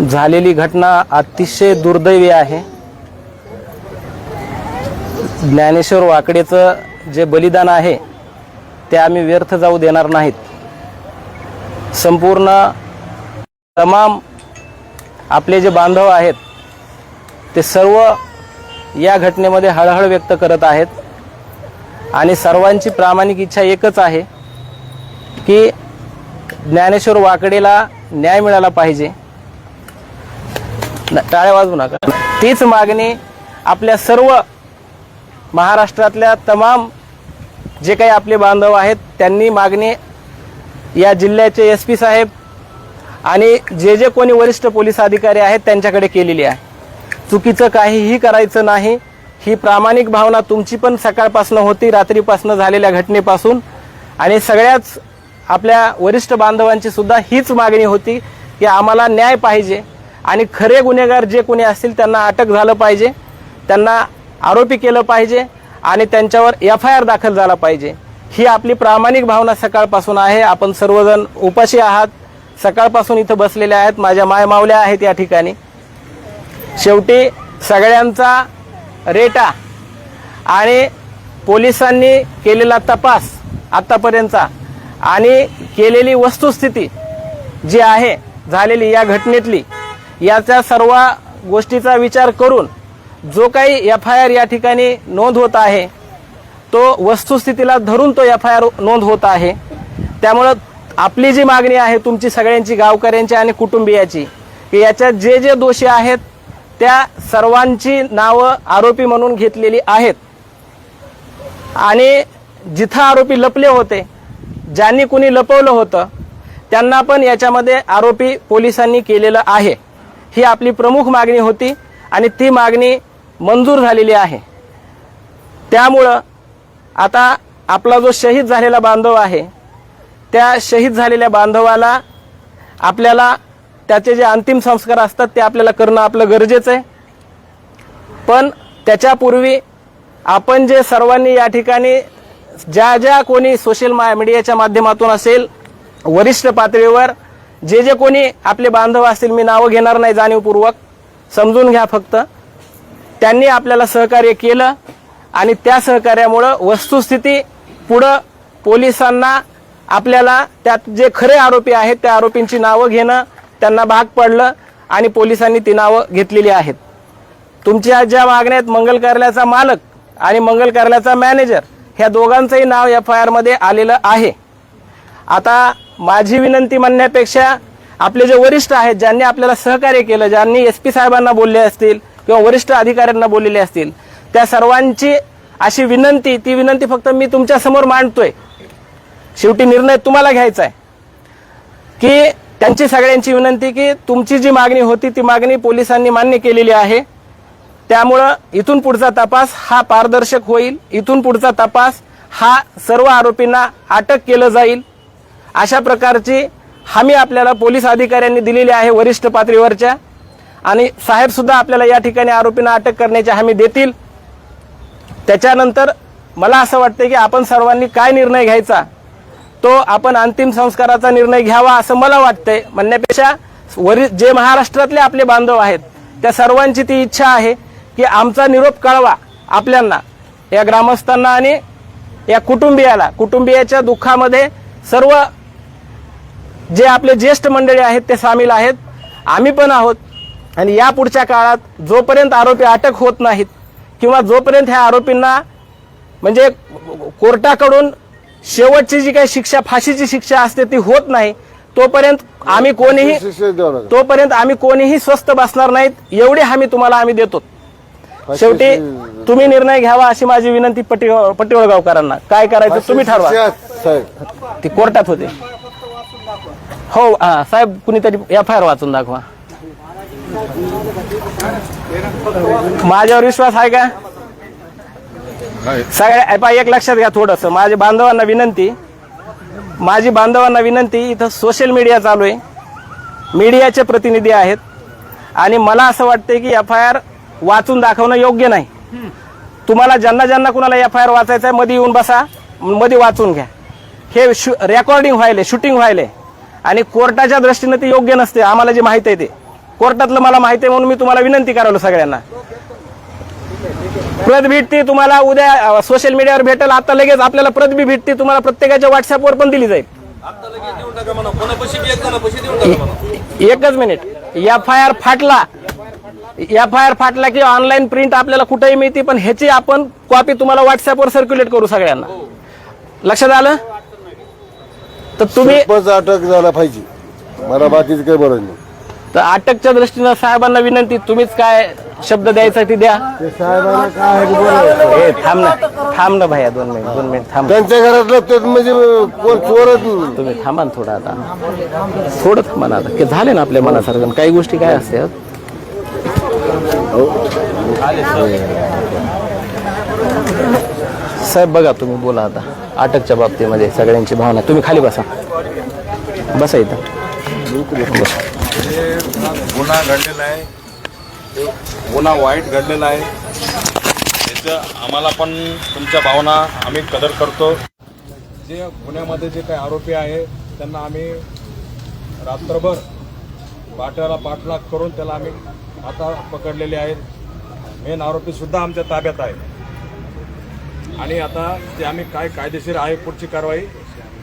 झालेली घटना अतिशय दुर्दैवी आहे। ज्ञानेश्वर वाकडेचं जे बलिदान आहे ते आम्ही व्यर्थ जाऊ देणार नाहीत। संपूर्ण तमाम आपले जे बांधव आहेत ते सर्व या घटनेमध्ये हळहळ व्यक्त करत आहेत आणि सर्वांची प्रामाणिक इच्छा एकच आहे की ज्ञानेश्वर वाकडेला न्याय मिळाला पाहिजे। टाळ्या वाजवू नका। तीच मागणी आपल्या सर्व महाराष्ट्रातल्या तमाम जे काही आपले बांधव आहेत त्यांनी मागणी या जिल्ह्याचे एसपी साहेब आणि जे कोणी वरिष्ठ पोलीस अधिकारी आहेत त्यांच्याकडे केलेली आहे। चुकीचं काहीही करायचं नाही ही प्रामाणिक भावना तुमची पण सकाळपासून होती, रात्रीपासून झालेल्या घटनेपासून, आणि सगळ्याच आपल्या वरिष्ठ बांधवांची सुद्धा हीच मागणी होती की आम्हाला न्याय पाहिजे आणि खरे गुन्हेगार जे कोणी असतील त्यांना अटक झालं पाहिजे, त्यांना आरोपी केलं पाहिजे आणि त्यांच्यावर FIR दाखल झाला पाहिजे। ही आपली प्रामाणिक भावना सकाळपासून आहे। आपण सर्वजण उपाशी आहात, सकाळपासून इथं बसलेले आहेत, माझ्या मायमावल्या आहेत या ठिकाणी। शेवटी सगळ्यांचा रेटा आणि पोलिसांनी केलेला तपास आतापर्यंतचा आणि केलेली वस्तुस्थिती जी आहे झालेली या घटनेतली, याच्या सर्व गोष्टीचा विचार करून जो काही FIR या ठिकाणी नोंद होत आहे तो वस्तुस्थितीला धरून तो FIR नोंद होत आहे। त्यामुळे आपली जी मागणी आहे तुमची सगळ्यांची, गावकऱ्यांची आणि कुटुंबियाची, की याच्यात जे दोषी आहेत त्या सर्वांची नावं आरोपी म्हणून घेतलेली आहेत आणि जिथं आरोपी लपले होते, ज्यांनी कुणी लपवलं होतं त्यांना पण याच्यामध्ये आरोपी पोलिसांनी केलेलं आहे। ही आपली प्रमुख मागणी होती आणि ती मागणी मंजूर झालेली आहे। त्यामुळं आता आपला जो शहीद झालेला बांधव आहे त्या शहीद झालेल्या बांधवाला आपल्याला त्याचे जे अंतिम संस्कार असतात ते आपल्याला करणं आपलं गरजेचं आहे। पण त्याच्यापूर्वी आपण जे सर्वांनी या ठिकाणी ज्या कोणी सोशल मीडियाच्या माध्यमातून असेल, वरिष्ठ पातळीवर जे कोणी आपले बांधव असतील, मी नावं घेणार नाही जाणीवपूर्वक, समजून घ्या फक्त, त्यांनी आपल्याला सहकार्य केलं आणि त्या सहकार्यामुळं वस्तुस्थिती पुढं पोलिसांना आपल्याला त्यात जे खरे आरोपी आहेत त्या आरोपींची नावं घेणं त्यांना भाग पडलं आणि पोलिसांनी ती नावं घेतलेली आहेत। तुमच्या ज्या मागण्यात मंगल कार्यालयाचा मालक आणि मंगल कार्यालयाचा मॅनेजर ह्या दोघांचंही नाव FIR मध्ये आलेलं आहे। आता माझी विनंती म्हणण्यापेक्षा आपले जे वरिष्ठ आहेत, ज्यांनी आपल्याला सहकार्य केलं, ज्यांनी SP साहेबांना बोलले असतील किंवा वरिष्ठ अधिकाऱ्यांना बोललेले असतील, त्या सर्वांची अशी विनंती, ती विनंती फक्त मी तुमच्या समोर मांडतोय। शेवटी निर्णय तुम्हाला घ्यायचा आहे की त्यांची सगळ्यांची विनंती की तुमची जी मागणी होती ती मागणी पोलिसांनी मान्य केलेली आहे। त्यामुळं इथून पुढचा तपास हा पारदर्शक होईल, इथून पुढचा तपास हा सर्व आरोपींना अटक केलं जाईल अशा प्रकारची हमी आपल्याला पोलीस अधिकाऱ्यांनी दिलेली आहे वरिष्ठ पातळीवरच्या, आणि साहेब सुद्धा आपल्याला या ठिकाणी आरोपींना अटक करण्याची हमी देतील। त्याच्यानंतर मला असं वाटतं की आपण सर्वांनी काय निर्णय घ्यायचा तो आपण अंतिम संस्काराचा निर्णय घ्यावा असं मला वाटतंय। म्हणण्यापेक्षा जे महाराष्ट्रातले आपले बांधव आहेत त्या सर्वांची ती इच्छा आहे की आमचा निरोप कळवा आपल्यांना, या ग्रामस्थांना आणि या कुटुंबियाच्या दुःखामध्ये सर्व जे आपले ज्येष्ठ मंडळी आहेत ते सामील आहेत, आम्ही पण आहोत। आणि या पुढच्या काळात जोपर्यंत आरोपी अटक होत नाहीत किंवा जोपर्यंत ह्या आरोपींना म्हणजे कोर्टाकडून शेवटची जी काही शिक्षा, फाशीची शिक्षा असते ती होत नाही, तोपर्यंत आम्ही कोणीही स्वस्थ बसणार नाहीत, एवढी हमी तुम्हाला आम्ही देतो। शेवटी तुम्ही निर्णय घ्यावा अशी माझी विनंती पट्टीवळगावकरांना। काय करायचं तुम्ही ठरवा। ती कोर्टात होते हो साहेब, कुणीतरी FIR वाचून दाखवा। माझ्यावर विश्वास आहे का? सगळ्या एक लक्षात घ्या थोडंसं, माझ्या बांधवांना विनंती, इथं सोशल मीडिया चालू आहे, मीडियाचे प्रतिनिधी आहेत आणि मला असं वाटतंय की FIR वाचून दाखवणं योग्य नाही। तुम्हाला ज्यांना कुणाला FIR वाचायचं आहे मध्ये येऊन बसा, मध्ये वाचून घ्या। हे रेकॉर्डिंग व्हायले, शूटिंग व्हायले आणि कोर्टाच्या दृष्टीने ते योग्य नसते. आम्हाला जे माहिती आहे ते कोर्टातलं मला माहिती आहे म्हणून मी तुम्हाला विनंती करायलो सगळ्यांना. प्रत भेटते तुम्हाला उद्या सोशल मीडियावर भेटेल. आता लगेच आपल्याला प्रत बी भेटते तुम्हाला, प्रत्येकाच्या व्हॉट्सअपवर पण दिली जाईल. एकच मिनिट. एफआयआर फाटला की ऑनलाईन प्रिंट आपल्याला कुठेही मिळते, पण ह्याची आपण कॉपी तुम्हाला व्हॉट्सअपवर सर्क्युलेट करू सगळ्यांना. लक्षात आलं? तर तुम्ही अटक झाला पाहिजे, मला बाकीचं काही बरं नाही. तर अटकच्या दृष्टीनं साहेबांना विनंती, तुम्हीच काय शब्द द्यायचा ती द्या. साहेबांना काय थांब ना भैया, 2 मिनिट थांब. त्यांच्या घरात म्हणजे कोण चोरच नाही. तुम्ही थांबा ना थोडं, आता थोडं थांबा ना. आता झाले ना आपल्या मनासारखं. काही गोष्टी काय असतात साहेब, बघा तुम्ही बोला आता अटकच्या बाबतीमध्ये सगळ्यांची भावना. तुम्ही खाली बसा इथं. गुन्हा घडलेला आहे, गुन्हा वाईट घडलेला आहे. त्याचं आम्हाला पण तुमच्या भावना आम्ही कदर करतो. जे गुन्ह्यामध्ये जे काही आरोपी आहे त्यांना आम्ही रात्रभर पाट्याला पाठलाग करून त्याला आम्ही आता पकडलेले आहेत. मेन आरोपी सुद्धा आमच्या ताब्यात आहे आणि आता ते आम्ही काय कायदेशीर आहे पुढची कारवाई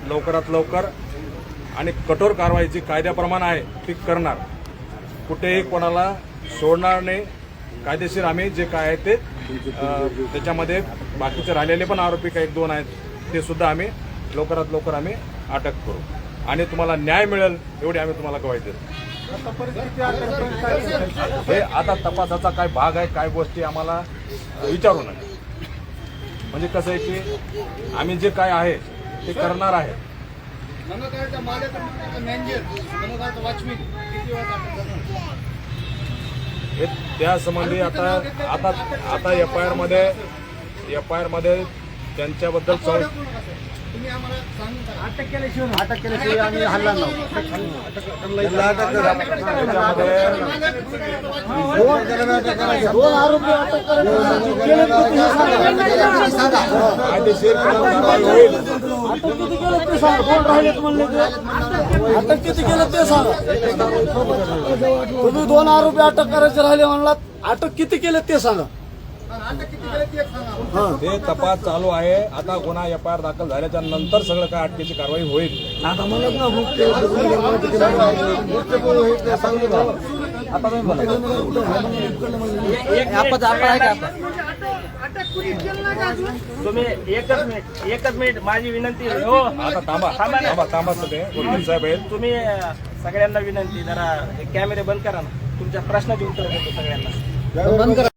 लवकरात लवकर आणि कठोर कारवाई जी कायद्याप्रमाणे आहे ती करणार. कुठेही कोणाला सोडणार नाही. कायदेशीर आम्ही जे काय आहे ते त्याच्यामध्ये बाकीचे राहिलेले पण आरोपी काही 1-2 आहेत ते सुद्धा आम्ही लवकरात लवकर आम्ही अटक करू आणि तुम्हाला न्याय मिळेल एवढी आम्ही तुम्हाला ग्वाही देतो. हे आता तपासाचा काय भाग आहे, काय गोष्टी आम्हाला विचारू नये. म्हणजे कसं आहे की आम्ही जे काय आहे ते करणार आहे. हे त्या संबंधी आता एफआयआर मध्ये त्यांच्याबद्दल अटक केल्याशिवाय आम्ही हल्ला दोन आरोपी अटक कायदेशीर होईल. अटक किती केलं ते सांगा. तुम्ही 2 आरोपी अटक करायचे राहिले म्हणलात, अटक किती केलं ते सांगा. ते तपास चालू आहे. आता गुन्हा एफआयआर दाखल झाल्याच्या नंतर सगळं काय अटकेची कारवाई होईल. आता म्हणत ना तुम्ही एकच मिनिट माझी विनंती आहे. हो आता थांबा सगळे वकील साहेब आहेत. तुम्ही सगळ्यांना विनंती, जरा कॅमेरे बंद करा ना. तुमच्या प्रश्नाची उत्तर देतो सगळ्यांना. बंद करा.